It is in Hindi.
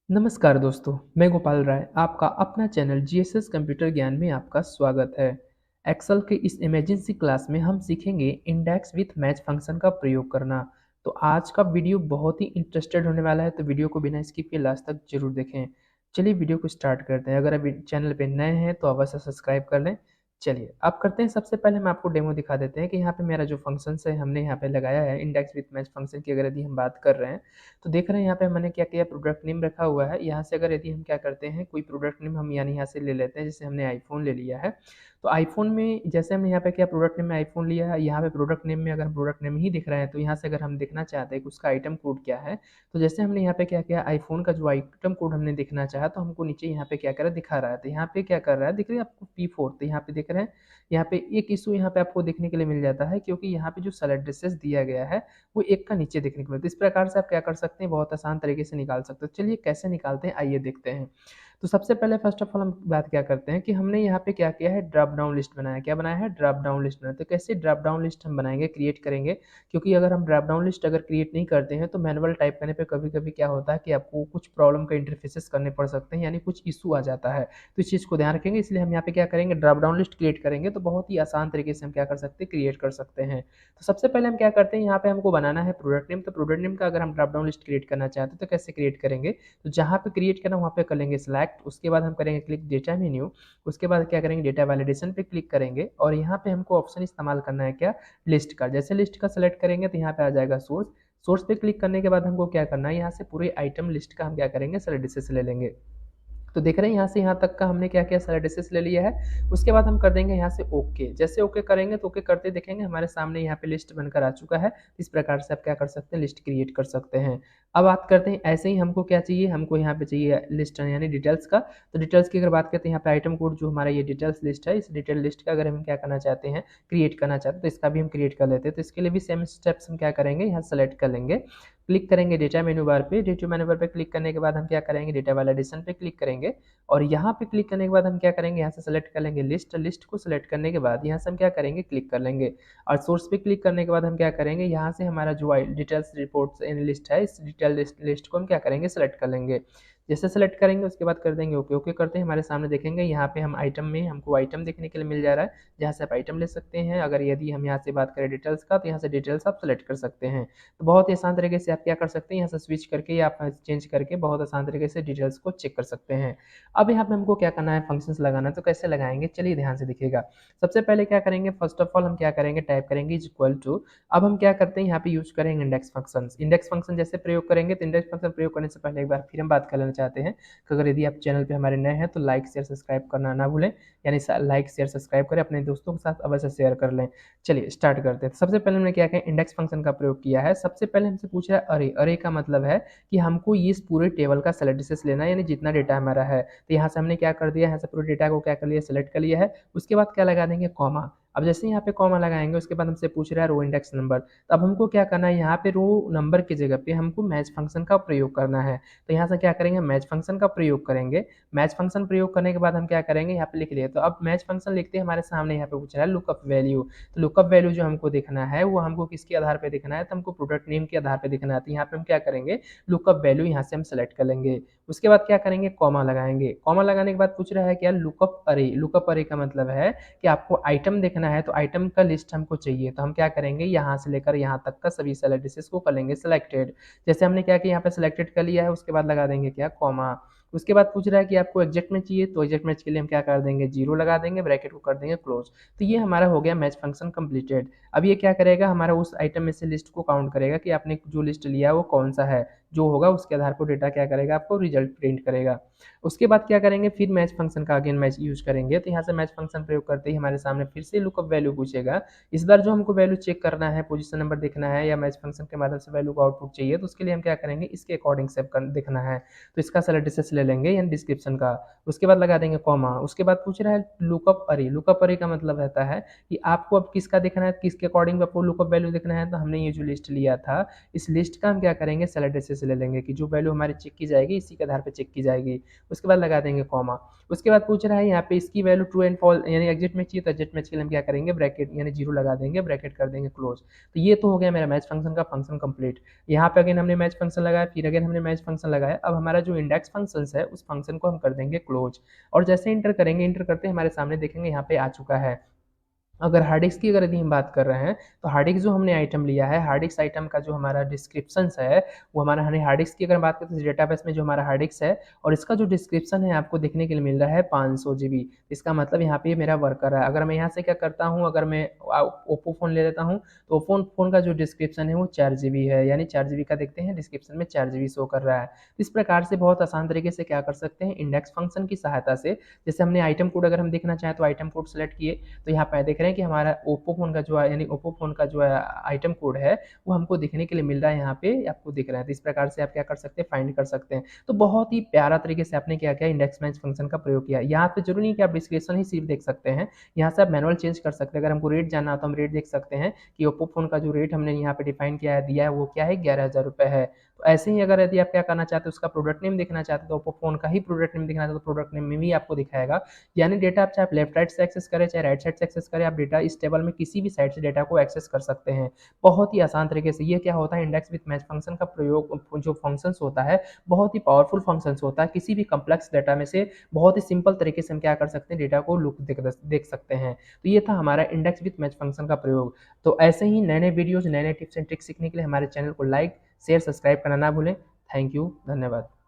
नमस्कार दोस्तों, मैं गोपाल राय, आपका अपना चैनल जीएसएस कंप्यूटर ज्ञान में आपका स्वागत है। एक्सेल के इस इमरजेंसी क्लास में हम सीखेंगे इंडेक्स विथ मैच फंक्शन का प्रयोग करना। तो आज का वीडियो बहुत ही इंटरेस्टेड होने वाला है, तो वीडियो को बिना स्किप किए लास्ट तक जरूर देखें। चलिए वीडियो को स्टार्ट करते हैं। अगर अभी चैनल पे नए हैं तो अवश्य सब्सक्राइब कर लें। चलिए अब करते हैं। सबसे पहले हम आपको डेमो दिखा देते हैं कि यहाँ पे मेरा जो फंक्शंस है हमने यहाँ पे लगाया है इंडेक्स विथ मैच फंक्शन की। अगर यदि हम बात कर रहे हैं तो देख रहे हैं यहाँ पे मैंने क्या किया, प्रोडक्ट नेम रखा हुआ है। यहाँ से अगर यदि हम क्या करते हैं, कोई प्रोडक्ट नेम हम यानी यहाँ से ले लेते हैं। जैसे हमने आईफोन ले लिया है, तो आईफोन में जैसे हमने यहाँ पे क्या प्रोडक्ट नेम में आईफोन लिया है, यहाँ पे प्रोडक्ट नेम में अगर प्रोडक्ट नेम ही दिख रहा है तो यहाँ से अगर हम देखना चाहते हैं कि उसका आइटम कोड क्या है, तो जैसे हमने यहाँ पे क्या किया, आईफोन का जो आइटम कोड हमने देखना चाहा तो हमको नीचे यहाँ पे क्या कर रहा है, दिखा रहा है। तो यहाँ पे क्या कर रहा है, दिख रही है आपको P4। तो यहाँ पे देख रहे हैं, यहाँ पे एक इशू यहाँ पे आपको देखने के लिए मिल जाता है, क्योंकि यहाँ पे जो सेल एड्रेसेस दिया गया है वो एक का नीचे देखने को मिलता है। इस प्रकार से आप क्या कर सकते हैं, बहुत आसान तरीके से निकाल सकते हो। चलिए कैसे निकालते हैं आइए देखते हैं। तो सबसे पहले फर्स्ट ऑफ ऑल हम बात क्या करते हैं कि हमने यहाँ पे क्या किया है, ड्रॉप डाउन लिस्ट बनाया। क्या बनाया है, ड्रॉप डाउन लिस्ट बनाया। तो कैसे ड्रॉप डाउन लिस्ट हम बनाएंगे, क्रिएट करेंगे, क्योंकि अगर हम ड्रॉप डाउन लिस्ट अगर क्रिएट नहीं करते हैं तो मैनुअल टाइप करने पे कभी कभी क्या होता है कि आपको कुछ प्रॉब्लम का इंटरफेसेस करने पड़ सकते हैं, यानी कुछ इशू आ जाता है। तो इस चीज़ को ध्यान रखेंगे, इसलिए हम यहाँ पे क्या करेंगे, ड्रॉप डाउन लिस्ट क्रिएट करेंगे। तो बहुत ही आसान तरीके से हम क्या कर सकते हैं, क्रिएट कर सकते हैं। तो सबसे पहले हम क्या करते हैं, यहाँ पे हमको बनाना है प्रोडक्ट नेम। तो प्रोडक्ट नेम का अगर हम ड्रॉप डाउन लिस्ट क्रिएट करना चाहते हैं तो कैसे क्रिएट करेंगे, तो जहाँ पे क्रिएट करना वहाँ पे कर लेंगे सिलेक्ट। उसके बाद हम करेंगे क्लिक डेटा मेन्यू। उसके बाद क्या करेंगे, डेटा वैलिडेशन पे क्लिक करेंगे और यहाँ पे हमको ऑप्शन इस्तेमाल करना है क्या, लिस्ट का। जैसे लिस्ट का सेलेक्ट करेंगे तो यहाँ पे आ जाएगा सोर्स। सोर्स पे क्लिक करने के बाद हमको क्या करना है, यहाँ से पूरे आइटम लिस्ट का हम क्या करेंगे, सेलेक्ट से ले लेंगे। तो देख रहे हैं यहाँ से यहाँ तक का हमने क्या किया, सारा डिस्टेंस ले लिया है। उसके बाद हम कर देंगे यहाँ से ओके। जैसे ओके करेंगे तो ओके करते देखेंगे हमारे सामने यहाँ पे लिस्ट बनकर आ चुका है। इस प्रकार से आप क्या कर सकते हैं, लिस्ट क्रिएट कर सकते हैं। अब बात करते हैं, ऐसे ही हमको क्या चाहिए, हमको यहाँ पे चाहिए लिस्ट यानी डिटेल्स का। तो डिटेल्स की अगर बात करते हैं, यहाँ पे आइटम कोड जो हमारा ये डिटेल्स लिस्ट है, इस डिटेल लिस्ट का अगर हम क्या करना चाहते हैं, क्रिएट करना चाहते हैं, तो इसका भी हम क्रिएट कर लेते हैं। तो इसके लिए भी सेम स्टेप्स हम क्या करेंगे, यहाँ सेलेक्ट कर लेंगे, क्लिक करेंगे डेटा मेनू बार पे। डेटा मेनू बार पे क्लिक करने के बाद हम क्या करेंगे, डेटा वैलिडेशन पे क्लिक करेंगे और यहाँ पे क्लिक करने के बाद हम क्या करेंगे, यहाँ से सेलेक्ट कर लेंगे लिस्ट। लिस्ट को सेलेक्ट करने के बाद यहाँ से हम क्या करेंगे, क्लिक कर लेंगे और सोर्स पे क्लिक करने के बाद हम क्या करेंगे, यहाँ से हमारा जो डिटेल्स रिपोर्ट्स इन लिस्ट है, इस डिटेल लिस्ट को हम क्या करेंगे, सेलेक्ट कर लेंगे। जैसे सेलेक्ट करेंगे उसके बाद कर देंगे ओके। ओके करते हैं हमारे सामने देखेंगे यहाँ पे हम आइटम में हमको आइटम देखने के लिए मिल जा रहा है, जहाँ से आप आइटम ले सकते हैं। अगर यदि हम यहाँ से बात करें डिटेल्स का, तो यहाँ से डिटेल्स आप सेलेक्ट कर सकते हैं। तो बहुत ही आसान तरीके से आप क्या कर सकते हैं, यहाँ से स्विच करके या आप चेंज करके बहुत आसान तरीके से डिटेल्स को चेक कर सकते हैं। अब यहाँ पे हमको क्या करना है, फंक्शंस लगाना है। तो कैसे लगाएंगे, चलिए ध्यान से देखिएगा। सबसे पहले क्या करेंगे, फर्स्ट ऑफ ऑल हम क्या करेंगे, टाइप करेंगे इज इक्वल टू। अब हम क्या करते हैं, यहाँ पे यूज करेंगे इंडेक्स फंक्शन। इंडेक्स फंक्शन जैसे प्रयोग करेंगे, तो इंडेक्स फंक्शन प्रयोग करने से पहले एक बार फिर हम बात कर लेना चाहते हैं कि अगर यदि आप चैनल पे हमारे नए हैं तो लाइक शेयर सब्सक्राइब करना ना भूलें। यानी लाइक शेयर सब्सक्राइब करें, अपने दोस्तों के साथ अवश्य शेयर कर लें। चलिए स्टार्ट करते हैं। सबसे पहले हमने क्या किया, इंडेक्स फंक्शन का प्रयोग किया है। सबसे पहले हमसे पूछ रहा है अरे। अरे का मतलब है कि हमको इस पूरे टेबल का सेलेक्ट डिस्टेंस लेना है, यानी जितना डेटा हमारा है। तो यहाँ से हमने क्या कर दिया, यहाँ से पूरे डेटा को क्या कर लिया, सेलेक्ट कर लिया है। उसके बाद क्या लगा देंगे, कॉमा। अब जैसे यहाँ पे कॉमा लगाएंगे उसके बाद हमसे पूछ रहा है रो इंडेक्स नंबर। तो अब हमको क्या करना है, यहाँ पे रो नंबर की जगह पे हमको मैच फंक्शन का प्रयोग करना है। तो यहाँ से क्या करेंगे, मैच फंक्शन का प्रयोग करेंगे। मैच फंक्शन प्रयोग करने के बाद हम क्या करेंगे, यहाँ पे लिख लिए। तो अब मैच फंक्शन लिखते हैं, हमारे सामने यहाँ पे पूछ रहा है लुकअप वैल्यू। तो लुकअप वैल्यू जो हमको देखना है वो हमको किसके आधार पे देखना है, तो हमको प्रोडक्ट नेम के आधार पे देखना है। तो यहाँ पे हम क्या करेंगे, लुकअप वैल्यू यहाँ से हम सेलेक्ट कर लेंगे। उसके बाद क्या करेंगे, कॉमा लगाएंगे। कॉमा लगाने के बाद पूछ रहा है क्या, लुकअप अरे। लुकअप अरे का मतलब है कि आपको आइटम देखना है, तो आइटम का लिस्ट हमको चाहिए। तो हम क्या करेंगे, यहाँ से लेकर यहाँ तक का सभी सेल एड्रेसेस को कर लेंगे सिलेक्टेड। जैसे हमने क्या किया, यहाँ पे सिलेक्टेड कर लिया है, उसके बाद लगा देंगे क्या, कॉमा। उसके बाद पूछ रहा है कि आपको एग्जैक्ट मैच चाहिए, तो एग्जैक्ट मैच के लिए हम क्या कर देंगे, जीरो लगा देंगे, ब्रैकेट को कर देंगे क्लोज। तो ये हमारा हो गया मैच फंक्शन कंप्लीटेड। अब ये क्या करेगा, हमारा उस आइटम में से लिस्ट को काउंट करेगा कि आपने जो लिस्ट लिया है वो कौन सा है। जो होगा उसके आधार पर डेटा क्या करेगा, आपको रिजल्ट प्रिंट करेगा। उसके बाद क्या करेंगे, फिर मैच फंक्शन का अगेन मैच यूज करेंगे। तो यहाँ से मैच फंक्शन प्रयोग करते ही हमारे सामने फिर से लुकअप वैल्यू पूछेगा। इस बार जो हमको वैल्यू चेक करना है, पोजीशन नंबर देखना है या मैच फंक्शन के माध्यम से वैल्यू को आउटपुट चाहिए, तो उसके लिए हम क्या करेंगे, इसके अकॉर्डिंग से देखना है। तो इसका सेलेक्ट डिस्टेंस ले लेंगे यानी डिस्क्रिप्शन का। उसके बाद लगा देंगे कॉमा। उसके बाद पूछ रहा है लुकअप अरे। लुकअप अरे का मतलब रहता है कि आपको अब किसका देखना है, किसके अकॉर्डिंग आपको लुकअप वैल्यू देखना है। तो हमने ये जो लिस्ट लिया था, इस लिस्ट का हम क्या करेंगे, सेलेक्ट डिस्टेंस से ले लेंगे कि जो वैल्यू हमारी चेक की जाएगी इसी के आधार पे चेक की जाएगी। उसके बाद लगा देंगे कॉमा। उसके बाद पूछ रहा है यहाँ पे इसकी वैल्यू ट्रू एंड फॉल्स यानी एग्जिट मैच चाहिए, तो एग्जिट मैच के लिए हम क्या करेंगे, ब्रैकेट यानी 0 लगा देंगे, ब्रैकेट कर देंगे क्लोज। तो ये तो हो गया मेरा मैच फंक्शन का फंक्शन कंप्लीट। यहाँ पे अगेन हमने मैच फंक्शन लगाया, फिर अगेन हमने मैच फंक्शन लगाया। अब हमारा जो इंडेक्स फंक्शन है उस फंक्शन को हम कर देंगे क्लोज। और जैसे इंटर करेंगे, इंटर करते हमारे सामने देखेंगे यहाँ पे आ चुका है। अगर हार्ड डिस्क की अगर यदि हम बात कर रहे हैं, तो हार्ड डिस्क जो हमने आइटम लिया है, हार्ड डिस्क आइटम का जो हमारा डिस्क्रिप्शंस है, वो हमारा हमने हार्ड डिस्क की अगर बात करते हैं डेटाबेस में जो हमारा हार्ड डिस्क है, और इसका जो डिस्क्रिप्शन है आपको देखने के लिए मिल रहा है 500 जीबी। इसका मतलब यहाँ पे मेरा वर्कर है। अगर मैं यहाँ से क्या करता हूँ, अगर मैं ओप्पो फ़ोन ले लेता हूँ, तो ओप्पो फ़ोन का जो डिस्क्रिप्शन है वो 4 जीबी है, यानी 4 जीबी का देखते हैं डिस्क्रिप्शन में 4 जीबी शो कर रहा है। इस प्रकार से बहुत आसान तरीके से क्या कर सकते हैं, इंडेक्स फंक्शन की सहायता से, जैसे हमने आइटम कोड अगर हम देखना चाहें तो आइटम कोड सेलेक्ट किए, तो यहाँ पे देख रहे हैं कि हमारा ओप्पो फ़ोन का जो है, यानी ओप्पो फ़ोन का जो है आइटम कोड है, वो हमको देखने के लिए मिल रहा है, यहाँ पे आपको दिख रहा है। तो इस प्रकार से आप क्या कर सकते हैं, फाइंड कर सकते हैं। तो बहुत ही प्यारा तरीके से आपने क्या किया, इंडेक्स मैच फंक्शन का प्रयोग किया। यहाँ पे जरूरी नहीं कि आप डिस्क्रिप्शन ही सिर्फ देख सकते हैं, यहाँ से आप मैनुअल चेंज कर सकते हैं। अगर हमको रेट जानना हो तो हम रेट देख सकते हैं कि ओप्पो फ़ोन का जो रेट हमने यहाँ पे डिफाइन किया है, दिया है, वो क्या है, 11,000 रुपये है। तो ऐसे ही अगर यदि आप क्या करना चाहते हैं, उसका प्रोडक्ट नेम देखना चाहते हैं, तो ओप्पो फ़ोन का ही प्रोडक्ट नेम देखना चाहते हैं, तो प्रोडक्ट नेम में भी आपको दिखाएगा। यानी डेटा आप चाहे आप लेफ्ट राइट से एक्सेस करें, चाहे राइट साइड से एक्सेस करें, आप डेटा इस टेबल में किसी भी साइड से डेटा को एक्सेस कर सकते हैं। बहुत ही आसान तरीके से। ये क्या होता है, इंडेक्स विथ मैच फंक्शन का प्रयोग जो फंक्शंस होता है, बहुत ही पावरफुल फंक्शंस होता है। किसी भी कम्प्लेक्स डेटा में से बहुत ही सिंपल तरीके से हम क्या कर सकते हैं, डेटा को लुक देख सकते हैं। तो ये था हमारा इंडेक्स विथ मैच फंक्शन का प्रयोग। तो ऐसे ही नए नए वीडियोज, नए नए टिप्स एंड ट्रिक्स सीखने के लिए हमारे चैनल को लाइक, शेयर, सब्सक्राइब करना ना भूलें। थैंक यू, धन्यवाद।